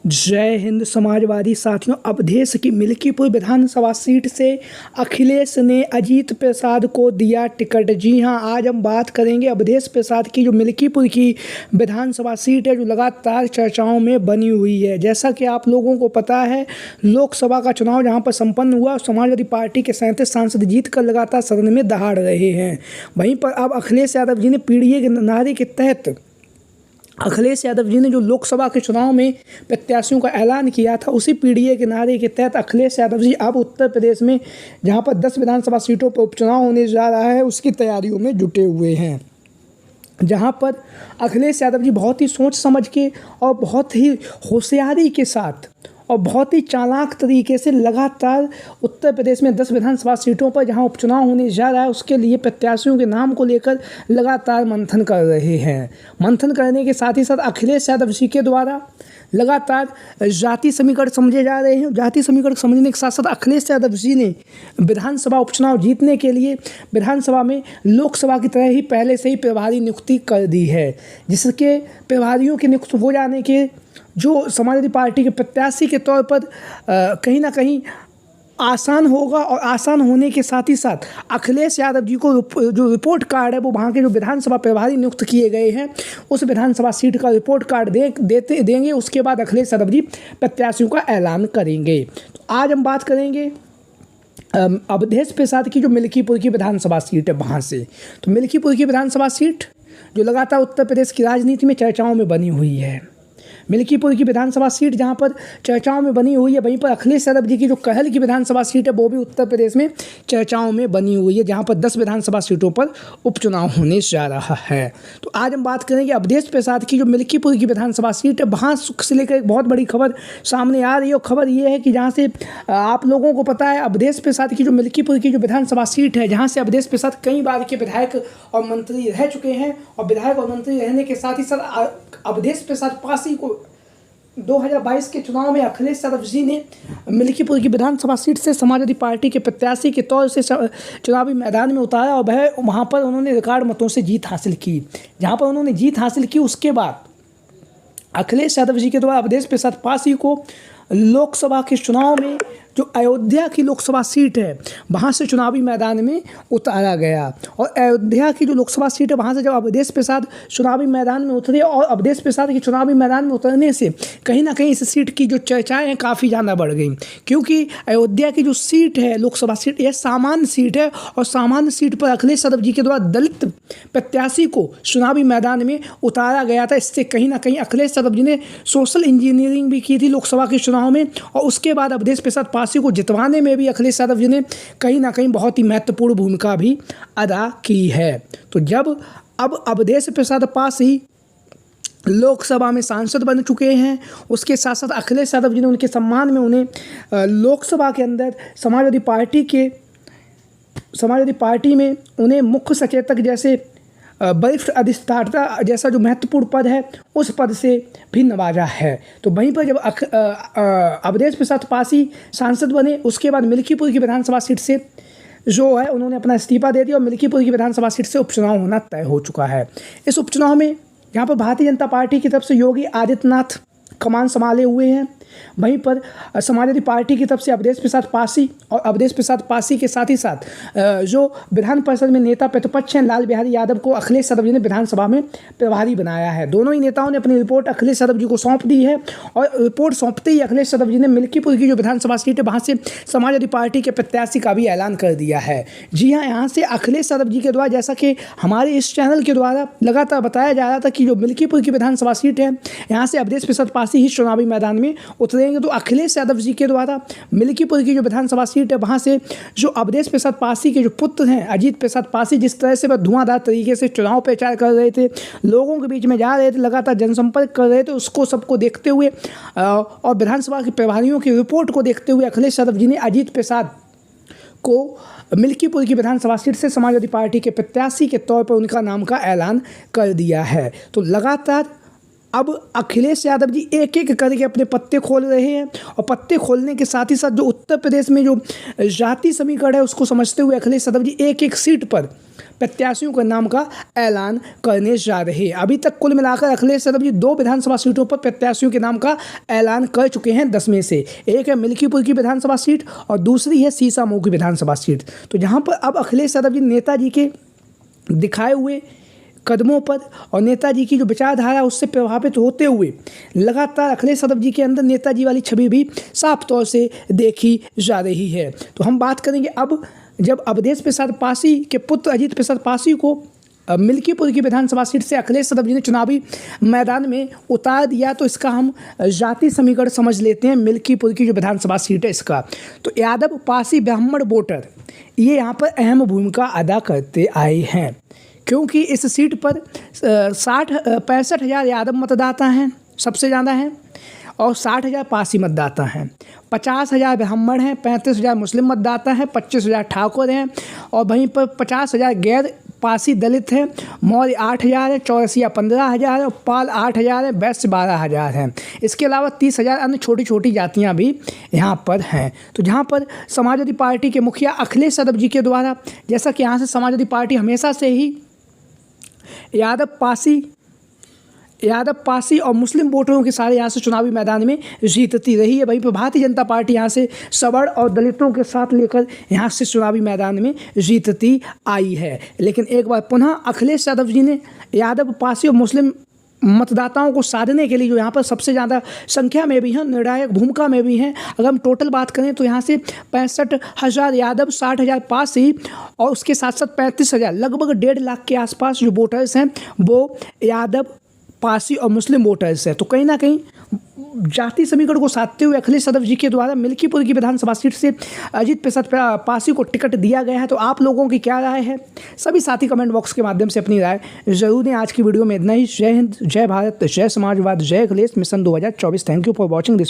जय हिंद समाजवादी साथियों। अवधेश की मिल्कीपुर विधानसभा सीट से अखिलेश ने अजीत प्रसाद को दिया टिकट। जी हां, आज हम बात करेंगे अवधेश प्रसाद की जो मिल्कीपुर की विधानसभा सीट है, जो लगातार चर्चाओं में बनी हुई है। जैसा कि आप लोगों को पता है, लोकसभा का चुनाव जहां पर संपन्न हुआ, समाजवादी पार्टी के 37 सांसद जीत कर लगातार सदन में दहाड़ रहे हैं। वहीं पर अब अखिलेश यादव जी ने पीडीए के नारे के तहत अखिलेश यादव जी ने जो लोकसभा के चुनाव में प्रत्याशियों का ऐलान किया था, उसी पीडीए के नारे के तहत अखिलेश यादव जी अब उत्तर प्रदेश में जहां पर 10 विधानसभा सीटों पर उपचुनाव होने जा रहा है, उसकी तैयारियों में जुटे हुए हैं। जहां पर अखिलेश यादव जी बहुत ही सोच समझ के और बहुत ही होशियारी के साथ और बहुत ही चालाक तरीके से लगातार उत्तर प्रदेश में 10 विधानसभा सीटों पर जहां उपचुनाव होने जा रहा है, उसके लिए प्रत्याशियों के नाम को लेकर लगातार मंथन कर रहे हैं। मंथन करने के साथ ही साथ अखिलेश यादव जी के द्वारा लगातार जाति समीकरण समझे जा रहे हैं। जाति समीकरण समझने के साथ साथ अखिलेश यादव जी ने विधानसभा उपचुनाव जीतने के लिए विधानसभा में लोकसभा की तरह ही पहले से ही प्रभारी नियुक्ति कर दी है, जिसके प्रभारियों के नियुक्त हो जाने के जो समाजवादी पार्टी के प्रत्याशी के तौर पर कहीं ना कहीं आसान होगा। और आसान होने के साथ ही साथ अखिलेश यादव जी को जो रिपोर्ट कार्ड है, वो वहाँ के जो विधानसभा प्रभारी नियुक्त किए गए हैं, उस विधानसभा सीट का रिपोर्ट कार्ड देंगे। उसके बाद अखिलेश यादव जी प्रत्याशियों का ऐलान करेंगे। तो आज हम बात करेंगे अवधेश प्रसाद की जो मिल्कीपुर की विधानसभा सीट है वहाँ से। तो मिल्कीपुर की विधानसभा सीट जो लगातार उत्तर प्रदेश की राजनीति में चर्चाओं में बनी हुई है, मिल्कीपुर की विधानसभा सीट जहां पर चर्चाओं में बनी हुई है, वहीं पर अखिलेश यादव जी की जो कहल की विधानसभा सीट है, वो भी उत्तर प्रदेश में चर्चाओं में बनी हुई है, जहां पर 10 विधानसभा सीटों पर उपचुनाव होने जा रहा है। तो आज हम बात करेंगे अवधेश प्रसाद की जो मिल्कीपुर की विधानसभा सीट है, वहाँ से लेकर एक बहुत बड़ी खबर सामने आ रही है। और खबर ये है कि जहाँ से आप लोगों को पता है, अवधेश प्रसाद की जो मिल्कीपुर की जो विधानसभा सीट है, जहाँ से अवधेश प्रसाद कई बार के विधायक और मंत्री रह चुके हैं, और विधायक और मंत्री रहने के साथ ही साथ अवधेश प्रसाद पासी को 2022 के चुनाव में अखिलेश यादव जी ने मिल्कीपुर की विधानसभा सीट से समाजवादी पार्टी के प्रत्याशी के तौर से चुनावी मैदान में उतारा, और वह वहाँ पर उन्होंने रिकॉर्ड मतों से जीत हासिल की। जहाँ पर उन्होंने जीत हासिल की, उसके बाद अखिलेश यादव जी के द्वारा अवधेश प्रसाद पासी को लोकसभा के चुनाव में जो अयोध्या की लोकसभा सीट है, वहाँ से चुनावी मैदान में उतारा गया। और अयोध्या की जो लोकसभा सीट है, वहाँ से जब अवधेश प्रसाद चुनावी मैदान में उतरे, और अवधेश प्रसाद के चुनावी मैदान में उतरने से कहीं ना कहीं इस सीट की जो चर्चाएं हैं काफ़ी ज़्यादा बढ़ गई, क्योंकि अयोध्या की जो सीट है, लोकसभा सीट, यह सामान्य सीट है, और सामान्य सीट पर अखिलेश यादव जी के द्वारा दलित प्रत्याशी को चुनावी मैदान में उतारा गया था। इससे कहीं ना कहीं अखिलेश यादव जी ने सोशल इंजीनियरिंग भी की थी लोकसभा के चुनाव में, और उसके बाद अवधेश प्रसाद पासी को जितवाने में भी अखिलेश यादव जी ने कहीं ना कहीं बहुत ही महत्वपूर्ण भूमिका भी अदा की है। तो जब अब अवधेश प्रसाद पासी लोकसभा में सांसद बन चुके हैं, उसके साथ साथ अखिलेश यादव जी ने उनके सम्मान में उन्हें लोकसभा के अंदर समाजवादी पार्टी में उन्हें मुख्य सचेतक जैसे वरिष्ठ अधिष्ठाता जैसा जो महत्वपूर्ण पद है, उस पद से भी नवाजा है। तो वहीं पर जब अवधेश प्रसाद पासी सांसद बने, उसके बाद मिल्कीपुर की विधानसभा सीट से जो है उन्होंने अपना इस्तीफा दे दिया, और मिल्कीपुर की विधानसभा सीट से उपचुनाव होना तय हो चुका है। इस उपचुनाव में यहाँ पर भारतीय जनता पार्टी की तरफ से योगी आदित्यनाथ कमान संभाले हुए हैं, वहीं पर समाजवादी पार्टी की तरफ से अवधेश प्रसाद पासी, और अवधेश प्रसाद पासी के साथ ही साथ जो विधान परिषद में नेता प्रतिपक्ष हैं लाल बिहारी यादव को अखिलेश यादव जी ने विधानसभा में प्रभारी बनाया है। दोनों ही नेताओं ने अपनी रिपोर्ट अखिलेश यादव जी को सौंप दी है, और रिपोर्ट सौंपते ही अखिलेश यादव जी ने मिल्कीपुर की जो विधानसभा सीट है, वहाँ से समाजवादी पार्टी के प्रत्याशी का भी ऐलान कर दिया है। जी हाँ, यहाँ से अखिलेश यादव जी के द्वारा, जैसा कि हमारे इस चैनल के द्वारा लगातार बताया जा रहा था कि जो मिल्कीपुर की विधानसभा सीट है, यहाँ से अवधेश प्रसाद पासी ही चुनावी मैदान में उतरेंगे। तो अखिलेश यादव जी के द्वारा मिल्कीपुर की जो विधानसभा सीट है, वहाँ से जो अवधेश प्रसाद पासी के जो पुत्र हैं अजीत प्रसाद पासी, जिस तरह से वह धुआंधार तरीके से चुनाव प्रचार कर रहे थे, लोगों के बीच में जा रहे थे, लगातार जनसंपर्क कर रहे थे, उसको सबको देखते हुए और विधानसभा के प्रभारियों की रिपोर्ट को देखते हुए अखिलेश यादव जी ने अजीत प्रसाद को मिल्कीपुर की विधानसभा सीट से समाजवादी पार्टी के प्रत्याशी के तौर पर उनका नाम का ऐलान कर दिया है। तो लगातार अब अखिलेश यादव जी एक एक करके अपने पत्ते खोल रहे हैं और पत्ते खोलने के साथ ही साथ जो उत्तर प्रदेश में जो जाति समीकरण है उसको समझते हुए अखिलेश यादव जी एक एक सीट पर प्रत्याशियों के नाम का ऐलान करने जा रहे हैं। अभी तक कुल मिलाकर अखिलेश यादव जी 2 विधानसभा सीटों पर प्रत्याशियों के नाम का ऐलान कर चुके हैं 10 में से। एक है मिल्कीपुर की विधानसभा सीट और दूसरी है सीसामऊ की विधानसभा सीट। तो जहाँ पर अब अखिलेश यादव जी नेताजी के दिखाए हुए कदमों पर और नेताजी की जो विचारधारा उससे प्रभावित होते हुए लगातार अखिलेश यादव जी के अंदर नेताजी वाली छवि भी साफ तौर से देखी जा रही है। तो हम बात करेंगे अब जब अवधेश प्रसाद पासी के पुत्र अजीत प्रसाद पासी को मिल्कीपुर की विधानसभा सीट से अखिलेश यादव जी ने चुनावी मैदान में उतार दिया, तो इसका हम जाति समीकरण समझ लेते हैं। मिल्कीपुर की जो विधानसभा सीट है इसका, तो यादव पासी ब्राह्मण वोटर ये यहाँ पर अहम भूमिका अदा करते आए हैं, क्योंकि इस सीट पर 65,000 यादव मतदाता हैं, सबसे ज़्यादा हैं, और 60,000 पासी मतदाता हैं। 50,000 ब्राह्मण हैं, 35,000 मुस्लिम मतदाता हैं, 25,000 ठाकुर हैं, और वहीं पर 50,000 गैर पासी दलित हैं। मौर्य 8,000 है, चौरसिया 15,000 है, पाल 8,000 है, वैश्य 12,000 हैं। इसके अलावा 30,000 अन्य छोटी छोटी जातियां भी यहाँ पर हैं। तो जहाँ पर समाजवादी पार्टी के मुखिया अखिलेश यादव जी के द्वारा, जैसा कि यहाँ से समाजवादी पार्टी हमेशा से ही यादव पासी और मुस्लिम वोटरों के सारे यहाँ से चुनावी मैदान में जीतती रही है। वहीं पर भारतीय जनता पार्टी यहाँ से सवर्ण और दलितों के साथ लेकर यहाँ से चुनावी मैदान में जीतती आई है। लेकिन एक बार पुनः अखिलेश यादव जी ने यादव पासी और मुस्लिम मतदाताओं को साधने के लिए जो यहाँ पर सबसे ज़्यादा संख्या में भी हैं, निर्णायक भूमिका में भी हैं, अगर हम टोटल बात करें तो यहाँ से 65,000 यादव, 60,000 पासी और उसके साथ साथ 35,000 लगभग 1.5 लाख के आसपास जो वोटर्स हैं वो यादव पासी और मुस्लिम वोटर्स हैं। तो कहीं ना कहीं जाति समीकरण को साधते हुए अखिलेश यादव जी के द्वारा मिल्कीपुर की विधानसभा सीट से अजीत प्रसाद पासी को टिकट दिया गया है। तो आप लोगों की क्या राय है? सभी साथी कमेंट बॉक्स के माध्यम से अपनी राय जरूर दें। आज की वीडियो में इतना ही। जय हिंद, जय भारत, जय समाजवाद, जय Akhilesh mission 2024। Thank you for watching this.